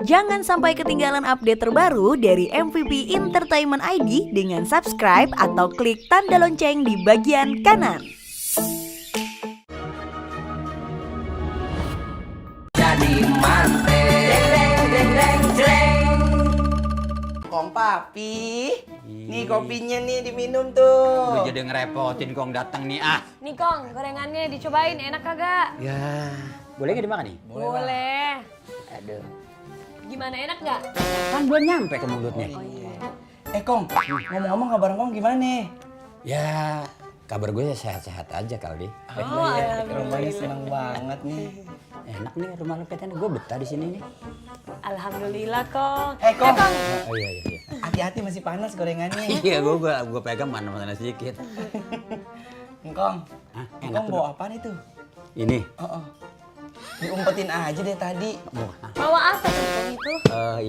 Jangan sampai ketinggalan update terbaru dari MVP Entertainment ID dengan subscribe atau klik tanda lonceng di bagian kanan. Jadi Kong Papi, nih kopinya nih diminum tuh. Udah jadi ngerepotin Kong datang nih ah. Nih Kong, gorengannya dicobain, enak kagak? Ya, boleh nggak dimakan nih? Boleh. Aduh, Gimana, enak nggak? kan belum nyampe ke mulutnya. Kong, ngomong-ngomong kabar Kong gimana nih? Ya, kabar gue ya sehat-sehat aja kali. Rumahnya seneng banget nih. Enak nih rumah lo katanya, gue betah di sini nih. Alhamdulillah Kong. Kong, Oh iya. hati-hati masih panas gorengannya. Iya, gue pegang mana sedikit. Kong, Hah, Kong bawa apa nih tuh? Ini. Diumpetin aja deh tadi. Bawa apa tuh Kong itu?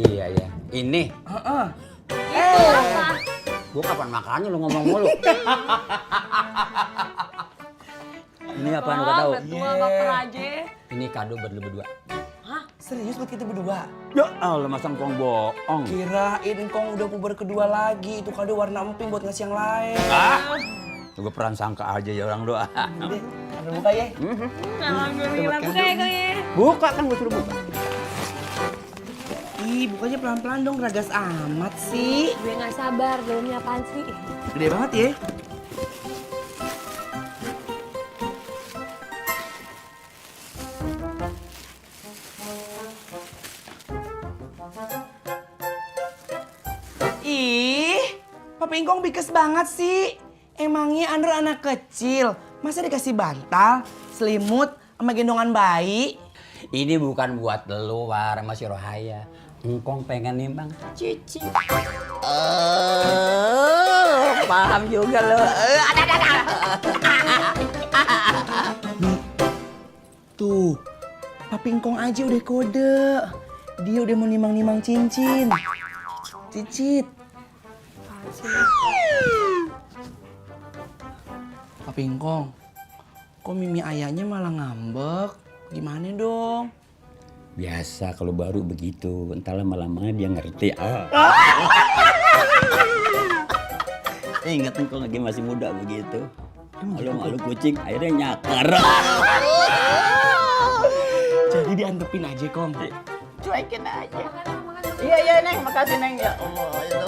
Iya. Ini. Itu apa? Gue kapan makannya lu ngomong mulu. Ini apaan lu gak tahu? Betul, baper aja. Ini kado buat lu berdua. Serius buat kita berdua? Ya Allah, masa Kong bohong. Kirain Kong udah puber kedua lagi. Itu kado warna emping buat ngasih yang lain. Gue peran sangka aja ya orang doa. Udah, udah buka ya. Alhamdulillah, buka ya Kong ya. Buka kan gue suruh buka. Ih, bukanya pelan-pelan dong, ragas amat sih. Gue nggak sabar, dalamnya apaan sih? Gede banget ya. Ih, Papi Ingkong bikes banget sih. Emangnya Andro anak kecil, masa dikasih bantal, selimut, sama gendongan bayi? Ini bukan buat lu, War, sama si Rohaya. Engkong pengen nimbang Cici. Paham juga lo. Tuh, Papi Ingkong aja udah kode. Dia udah mau nimang-nimang cincin. Cicit. Papi Ingkong, kok Mimi ayahnya malah ngambek? Gimana dong? Biasa kalau baru begitu, entar lama-lama dia ngerti. Ingat Engkong lagi masih muda begitu. Malu-malu kucing, akhirnya nyakar. Jadi diantepin aja, Kong. Cuekin aja. Iya, Neng. Makasih, Neng. Ya Allah, itu.